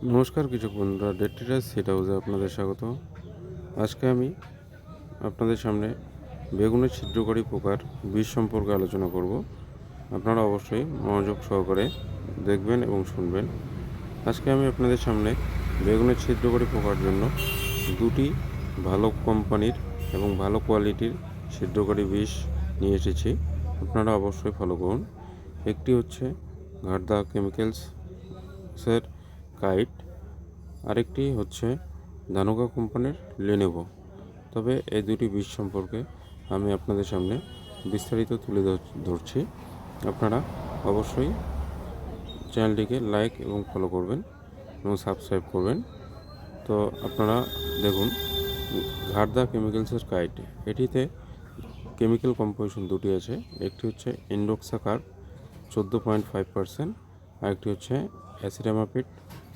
নমস্কার কৃষক বন্ধুরা, ডেট ট্রেডার্স সিড হাউসে আপনাদের স্বাগত। আজকে আমি আপনাদের সামনে বেগুনের ছিদ্রকারী পোকার বিষ সম্পর্কে আলোচনা করব। আপনারা অবশ্যই মনোযোগ সহকারে দেখবেন এবং শুনবেন। আজকে আমি আপনাদের সামনে বেগুনের ছিদ্রকারী পোকার জন্য দুটি ভালো কোম্পানির এবং ভালো কোয়ালিটির ছিদ্রকারী বিষ নিয়ে এসেছি। আপনারা অবশ্যই ফলো করুন। একটি হচ্ছে গার্দা কেমিক্যালসের কাইট, আরেকটি হচ্ছে ধানুকা কোম্পানির লেনোভো। তবে এই দুটি বীজ সম্পর্কে আমি আপনাদের সামনে বিস্তারিত তুলে ধরছি। আপনারা অবশ্যই চ্যানেলটিকে লাইক এবং ফলো করবেন এবং সাবস্ক্রাইব করবেন। তো আপনারা দেখুন, ঘাড়দা কেমিক্যালসের কাইট, এটিতে কেমিক্যাল কম্পোজিশন দুটি আছে। একটি হচ্ছে ইন্ডোক্সাকার্ব 14.5%, আরেকটি হচ্ছে অ্যাসিটামাপিড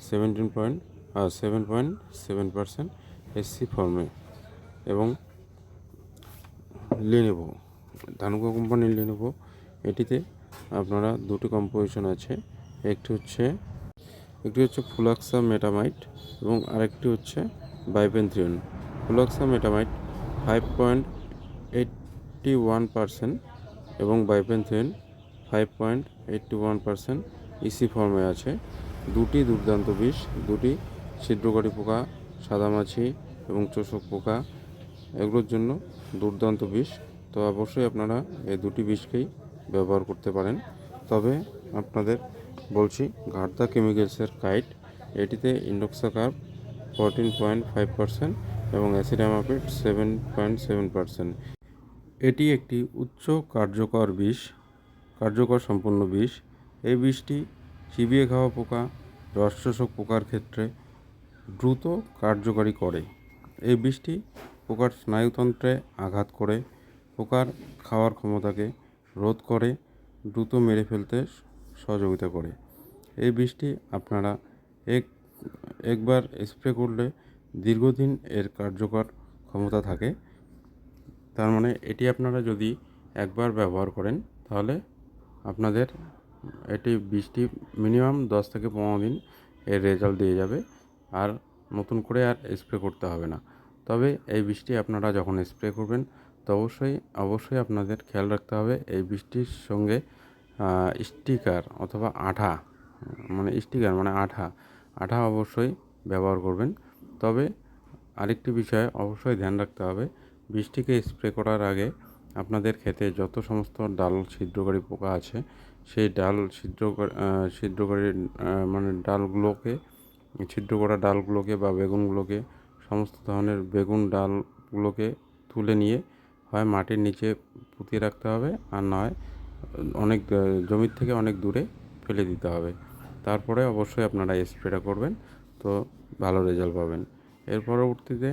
7.7% এসসি ফর্মে। এবং লেনোভো, ধানুকা কোম্পানির লেনোভো, এটিতে আপনারা দুটি কম্পোজিশন আছে। একটি হচ্ছে ফ্লুক্সা মেটামাইট এবং আরেকটি হচ্ছে বাইপেন্থ্রিন। ফ্লুক্সা মেটামাইট 5.81% এবং বাইপেন্থ্রিন 5.81% ইসি ফর্মে আছে। দুটি দুর্দান্ত বিষ, দুটি ছিদ্রকারী পোকা, সাদামাছি এবং চোষক পোকা, এগুলোর জন্য দুর্দান্ত বিষ। তো অবশ্যই আপনারা এই দুটি বিষকেই ব্যবহার করতে পারেন। তবে আপনাদের বলছি, ঘাড়দা কেমিক্যালসের কাইট, এটিতে ইন্ডোক্সাকার্ব 14.5% এবং অ্যাসিডামাপিড 7.7%। এটি একটি উচ্চ কার্যকর সম্পন্ন বিষ। এই বিষটি চিবিয়ে খাওয়া পোকা, রস শোষক পোকার ক্ষেত্রে দ্রুত কার্যকারী করে। এই বিষটি পোকার স্নায়ুতন্ত্রে আঘাত করে পোকার খাওয়ার ক্ষমতাকে রোধ করে, দ্রুত মেরে ফেলতে সহযোগিতা করে। এই বিষটি আপনারা একবার স্প্রে করলে দীর্ঘদিন এর কার্যকর ক্ষমতা থাকে। তার মানে এটি আপনারা যদি একবার ব্যবহার করেন, তাহলে আপনাদের বিষটি মিনিমাম 10 থেকে 15 দিন এর রেজাল্ট দিয়ে যাবে, আর নতুন করে আর স্প্রে করতে হবে না। তবে এই বিষটি আপনারা যখন স্প্রে করবেন, তো অবশ্যই আপনাদের খেয়াল রাখতে হবে এই বিষটির সঙ্গে স্টিকার অথবা আঠা, আঠা অবশ্যই ব্যবহার করবেন। তবে আরেকটি বিষয় অবশ্যই ধ্যান রাখতে হবে, বীজটিকে স্প্রে করার আগে আপনাদের ক্ষেতে যত সমস্ত ডাল ছিদ্রকারী পোকা আছে, সেই ছিদ্রকারী ছিদ্র করা ডালগুলোকে বা বেগুনগুলোকে, সমস্ত ধরনের বেগুন ডালগুলোকে তুলে নিয়ে হয় মাটির নিচে পুঁতিয়ে রাখতে হবে, আর নয় জমির থেকে অনেক দূরে ফেলে দিতে হবে। তারপরে অবশ্যই আপনারা স্প্রেটা করবেন, তো ভালো রেজাল্ট পাবেন। এর পরবর্তীতে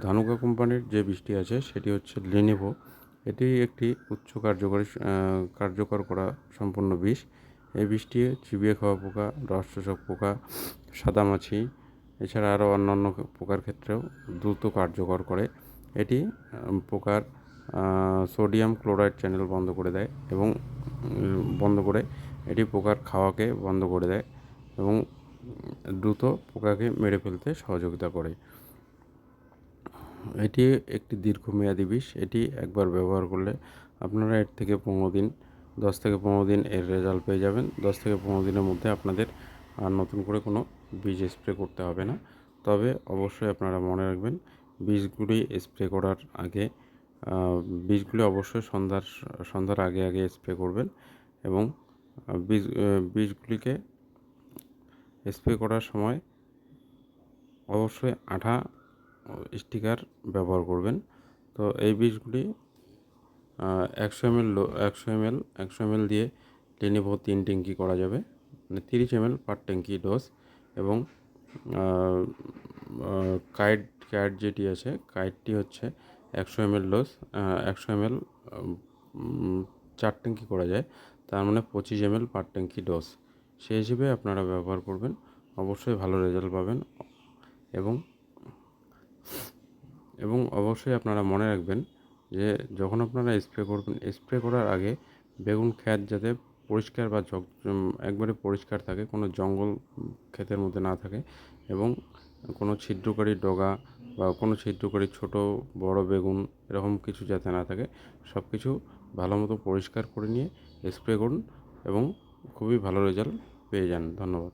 ধানুকা কোম্পানির যে বীজটি আছে সেটি হচ্ছে লেনোভো। এটি একটি উচ্চ কার্যকর করা সম্পন্ন বিষ। এই বিষটি চিবিয়ে খাওয়া পোকা, রস শোষক পোকা, সাদামাছি, এছাড়া আরও অন্যান্য পোকার ক্ষেত্রেও দ্রুত কার্যকর করে। এটি পোকার সোডিয়াম ক্লোরাইড চ্যানেল বন্ধ করে দেয় এবং এটি পোকার খাওয়াকে বন্ধ করে দেয় এবং দ্রুত পোকাকে মেরে ফেলতে সহযোগিতা করে। এটি একটি দীর্ঘমেয়াদী বিষ। এটি একবার ব্যবহার করলে আপনারা 10 থেকে 15 দিন এর রেজাল্ট পেয়ে যাবেন। 10 থেকে 15 দিনের মধ্যে আপনাদের আর নতুন করে কোনো বীজ স্প্রে করতে হবে না। তবে অবশ্যই আপনারা মনে রাখবেন, বীজগুলি স্প্রে করার আগে বীজগুলি অবশ্যই সন্ধ্যার আগে স্প্রে করবেন এবং বীজগুলিকে স্প্রে করার সময় অবশ্যই আঠা স্টিকার ব্যবহার করবেন। তো এই বীজগুলি 100 ml দিয়ে লেনোভো 3 ট্যাঙ্কি করা যাবে, মানে 30 ml পার ট্যাঙ্কি ডোজ। এবং কাইট যেটি আছে, কাইটটি হচ্ছে 100 ml ডোজ, 100 ml 4 ট্যাঙ্কি করা যায়, তার মানে 25 ml পার ট্যাঙ্কি ডোজ। সেই হিসেবে আপনারা ব্যবহার করবেন, অবশ্যই ভালো রেজাল্ট পাবেন। এবং অবশ্যই আপনারা মনে রাখবেন যে যখন আপনারা স্প্রে করবেন, স্প্রে করার আগে বেগুন ক্ষেত যাতে পরিষ্কার বা একবারে পরিষ্কার থাকে, কোনো জঙ্গল ক্ষেতের মধ্যে না থাকে এবং কোনো ছিদ্রকারী ডগা বা কোনো ছিদ্রকারী ছোট বড় বেগুন এরকম কিছু যাতে না থাকে, সব কিছু ভালো মতো পরিষ্কার করে নিয়ে স্প্রে করুন এবং খুবই ভালো রেজাল্ট পেয়ে যান। ধন্যবাদ।